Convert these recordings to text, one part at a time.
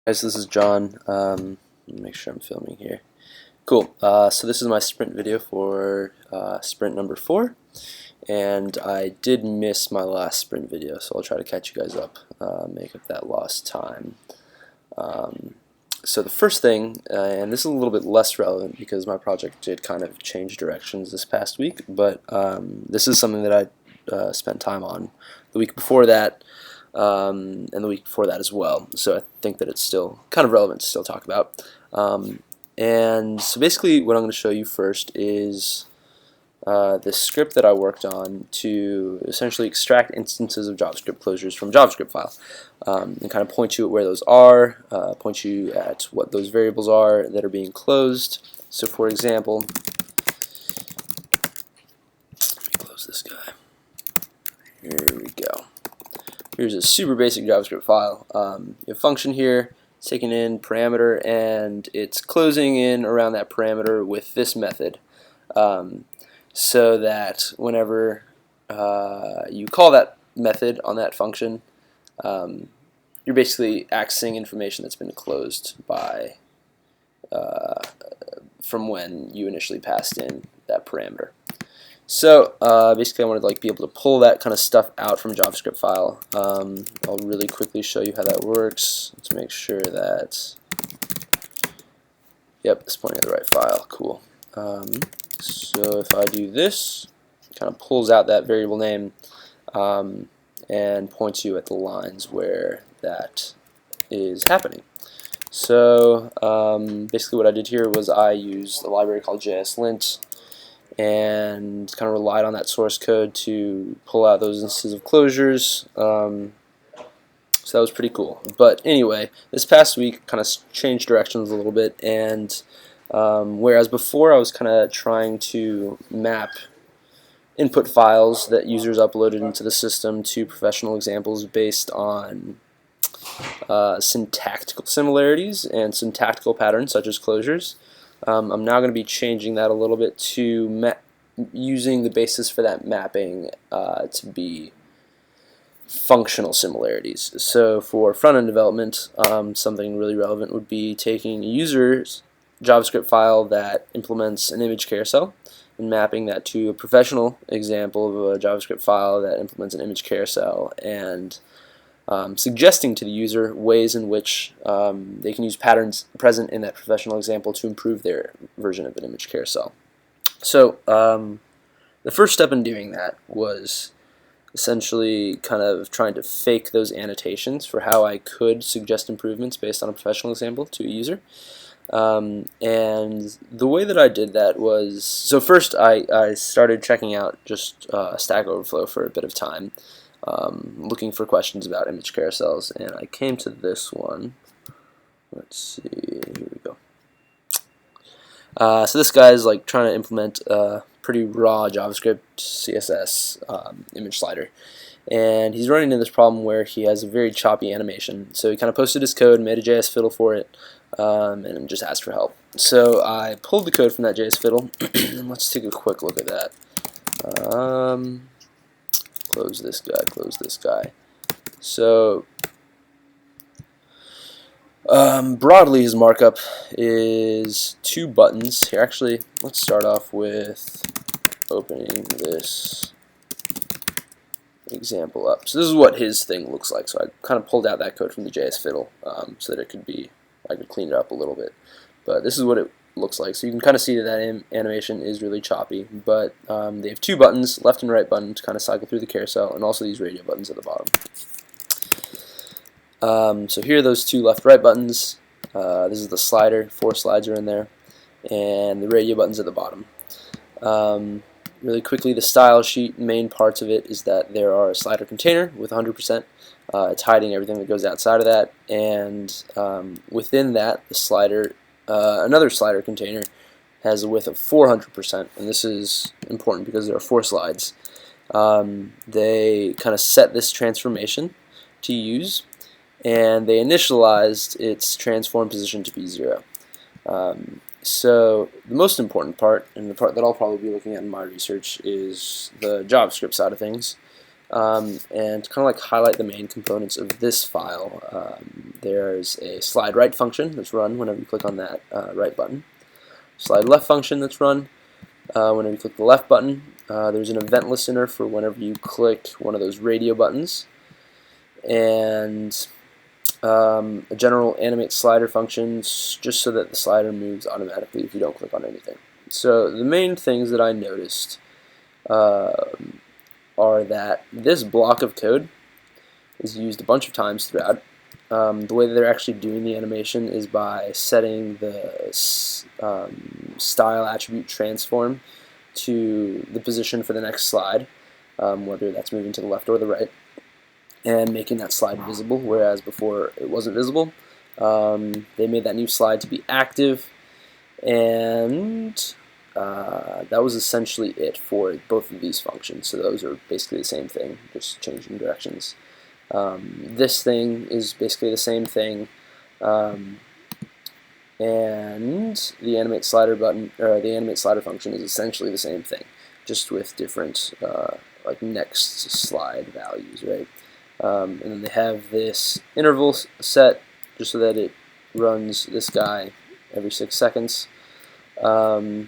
Guys, this is John. Make sure I'm filming here. Cool. So this is my sprint video for sprint number 4, and I did miss my last sprint video, so I'll try to catch you guys up, make up that lost time. So the first thing, and this is a little bit less relevant because my project did kind of change directions this past week, but this is something that I spent time on the week before that, and the week before that as well. So I think that it's still kind of relevant to still talk about. And so basically what I'm going to show you first is this script that I worked on to essentially extract instances of JavaScript closures from a JavaScript file, and kind of point you at where those are, point you at what those variables are that are being closed. So for example, let me close this guy. Here we go. Here's a super basic JavaScript file. You have a function here, it's taking in parameter, and it's closing in around that parameter with this method, so that whenever you call that method on that function, you're basically accessing information that's been closed by from when you initially passed in that parameter. So basically I wanted to be able to pull that kind of stuff out from a JavaScript file. I'll really quickly show you how that works. Let's make sure that, yep, it's pointing at the right file. Cool. So if I do this, it kind of pulls out that variable name and points you at the lines where that is happening. So basically what I did here was I used a library called JSLint and kind of relied on that source code to pull out those instances of closures. So that was pretty cool. But anyway, this past week kind of changed directions a little bit, and whereas before I was kind of trying to map input files that users uploaded into the system to professional examples based on syntactical similarities and syntactical patterns such as closures, I'm now going to be changing that a little bit to using the basis for that mapping to be functional similarities. So for front-end development, something really relevant would be taking a user's JavaScript file that implements an image carousel and mapping that to a professional example of a JavaScript file that implements an image carousel, and suggesting to the user ways in which they can use patterns present in that professional example to improve their version of an image carousel. So the first step in doing that was essentially kind of trying to fake those annotations for how I could suggest improvements based on a professional example to a user. And the way that I did that was, so first I started checking out just Stack Overflow for a bit of time, looking for questions about image carousels, and I came to this one. Let's see, here we go. So this guy is trying to implement a pretty raw JavaScript CSS image slider, and he's running into this problem where he has a very choppy animation. So he kind of posted his code, made a JS fiddle for it, and just asked for help. So I pulled the code from that JS fiddle, and let's take a quick look at that. Close this guy, close this guy. So broadly his markup is 2 buttons. Here, actually, let's start off with opening this example up. So this is what his thing looks like. So I kind of pulled out that code from the JS fiddle so that I could clean it up a little bit. But this is what it looks like. So you can kind of see that animation is really choppy, but they have 2 buttons, left and right button, to kind of cycle through the carousel, and also these radio buttons at the bottom. So here are those 2 left-right buttons. This is the slider, 4 slides are in there, and the radio buttons at the bottom. Really quickly, the style sheet, main parts of it is that there are a slider container with 100%. It's hiding everything that goes outside of that, and within that, the slider, another slider container has a width of 400%, and this is important because there are 4 slides. They kind of set this transformation to use, and they initialized its transform position to be 0. So the most important part, and the part that I'll probably be looking at in my research, is the JavaScript side of things. And to kind of like highlight the main components of this file, there's a slide right function that's run whenever you click on that right button. Slide left function that's run whenever you click the left button. There's an event listener for whenever you click one of those radio buttons. And a general animate slider function just so that the slider moves automatically if you don't click on anything. So the main things that I noticed are that this block of code is used a bunch of times throughout. The way that they're actually doing the animation is by setting the style attribute transform to the position for the next slide, whether that's moving to the left or the right, and making that slide visible, whereas before it wasn't visible. They made that new slide to be active, and that was essentially it for both of these functions. So those are basically the same thing, just changing directions. This thing is basically the same thing, and the animate slider button, or the animate slider function, is essentially the same thing, just with different like next slide values, right? And then they have this interval set just so that it runs this guy every 6 seconds. And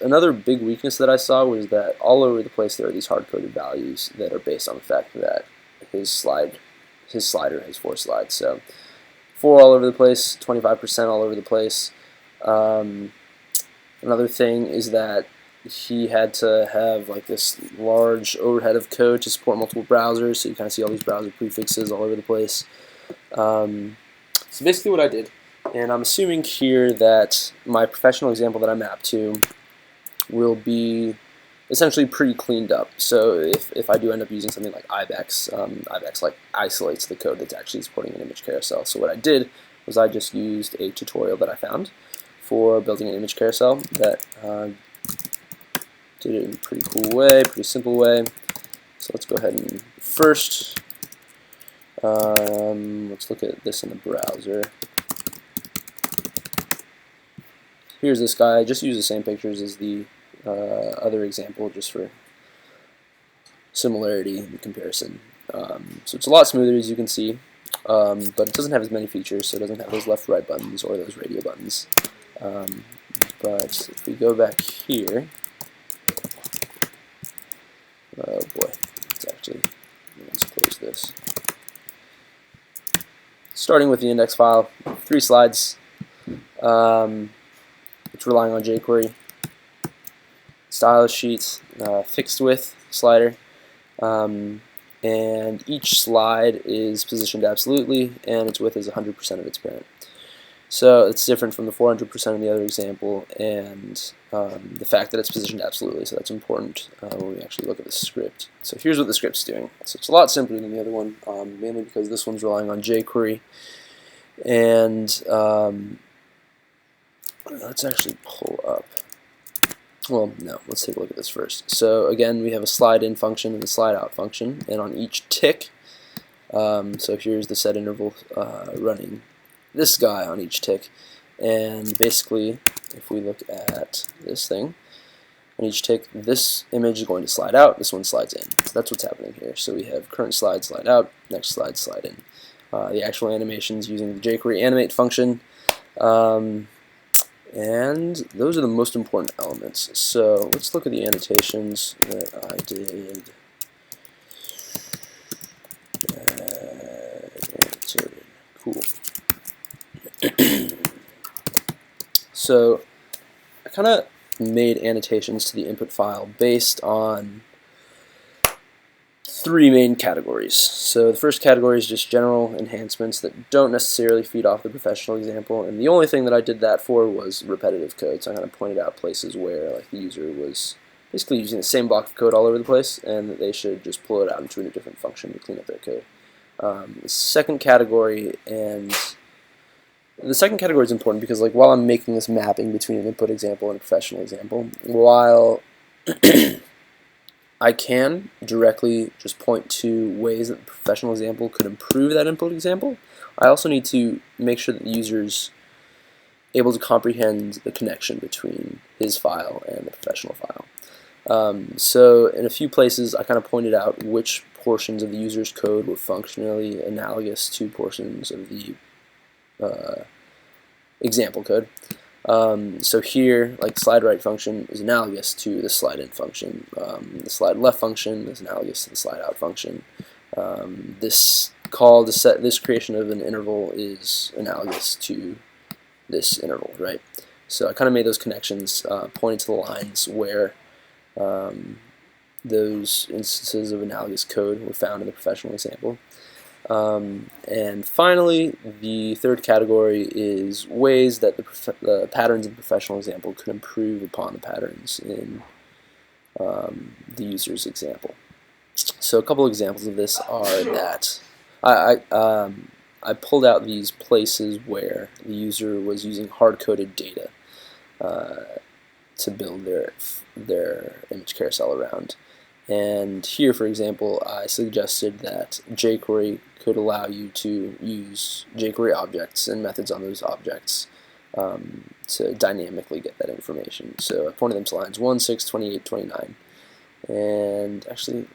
another big weakness that I saw was that all over the place there are these hard-coded values that are based on the fact that his slider has 4 slides. So 4 all over the place, 25% all over the place. Another thing is that he had to have like this large overhead of code to support multiple browsers, so you kind of see all these browser prefixes all over the place. So basically what I did, and I'm assuming here that my professional example that I mapped to will be essentially pretty cleaned up. So if I do end up using something like IBEX, IBEX like isolates the code that's actually supporting an image carousel. So what I did was I just used a tutorial that I found for building an image carousel that did it in a pretty cool way, pretty simple way. So let's go ahead and first, let's look at this in the browser. Here's this guy. I just use the same pictures as the other example just for similarity and comparison. So it's a lot smoother, as you can see, but it doesn't have as many features, so it doesn't have those left-right buttons or those radio buttons. But if we go back here, oh boy, it's actually, let's close this. Starting with the index file, 3 slides. It's relying on jQuery, style sheets, fixed width slider, and each slide is positioned absolutely, and its width is 100% of its parent. So it's different from the 400% in the other example, and the fact that it's positioned absolutely, so that's important when we actually look at the script. So here's what the script's doing. So it's a lot simpler than the other one, mainly because this one's relying on jQuery, and let's actually pull up. Well, no, let's take a look at this first. So again, we have a slide in function and a slide out function, and on each tick, so here's the set interval running this guy on each tick, and basically, if we look at this thing, on each tick, this image is going to slide out, this one slides in. So that's what's happening here. So we have current slide out, next slide in. The actual animations using the jQuery animate function. And those are the most important elements. So let's look at the annotations that I did. Cool. So I kind of made annotations to the input file based on 3 main categories. So the first category is just general enhancements that don't necessarily feed off the professional example, and the only thing that I did that for was repetitive code. So I kind of pointed out places where like the user was basically using the same block of code all over the place, and that they should just pull it out into a different function to clean up their code. The second category, and the second category is important because like while I'm making this mapping between an input example and a professional example, while I can directly just point to ways that the professional example could improve that input example, I also need to make sure that the user's able to comprehend the connection between his file and the professional file. So in a few places I kind of pointed out which portions of the user's code were functionally analogous to portions of the example code. So here, like slide right function is analogous to the slide in function. The slide left function is analogous to the slide out function. This call to set this creation of an interval is analogous to this interval, right? So I kind of made those connections, pointing to the lines where those instances of analogous code were found in the professional example. And finally, the third category is ways that the patterns in the professional example could improve upon the patterns in the user's example. So a couple examples of this are that I pulled out these places where the user was using hard-coded data to build their image carousel around. And here, for example, I suggested that jQuery could allow you to use jQuery objects and methods on those objects to dynamically get that information. So I pointed them to lines 1, 6, 28, 29. And actually,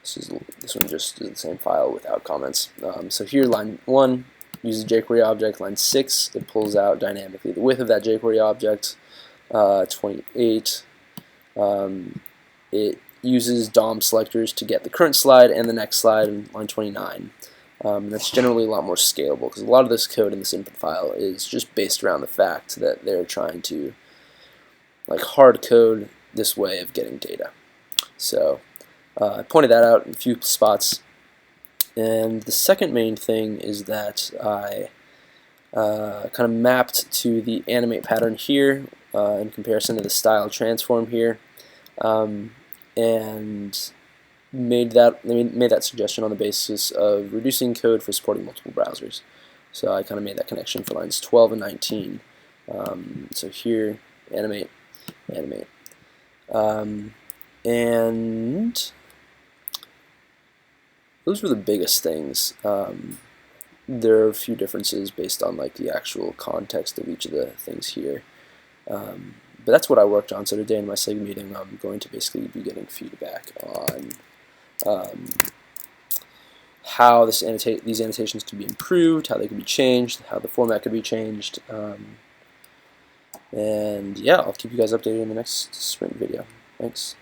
this one just is the same file without comments. So here, line 1 uses jQuery object. Line 6, it pulls out dynamically the width of that jQuery object. 28, it uses DOM selectors to get the current slide and the next slide in line 29. That's generally a lot more scalable because a lot of this code in this input file is just based around the fact that they're trying to hard code this way of getting data. So I pointed that out in a few spots. And the second main thing is that I kind of mapped to the animate pattern here in comparison to the style transform here, and made that suggestion on the basis of reducing code for supporting multiple browsers. So I kind of made that connection for lines 12 and 19. So here, animate, animate, and those were the biggest things. There are a few differences based on the actual context of each of the things here. But that's what I worked on. So today in my SIG meeting, I'm going to basically be getting feedback on how these annotations can be improved, how they can be changed, how the format could be changed. And yeah, I'll keep you guys updated in the next sprint video. Thanks.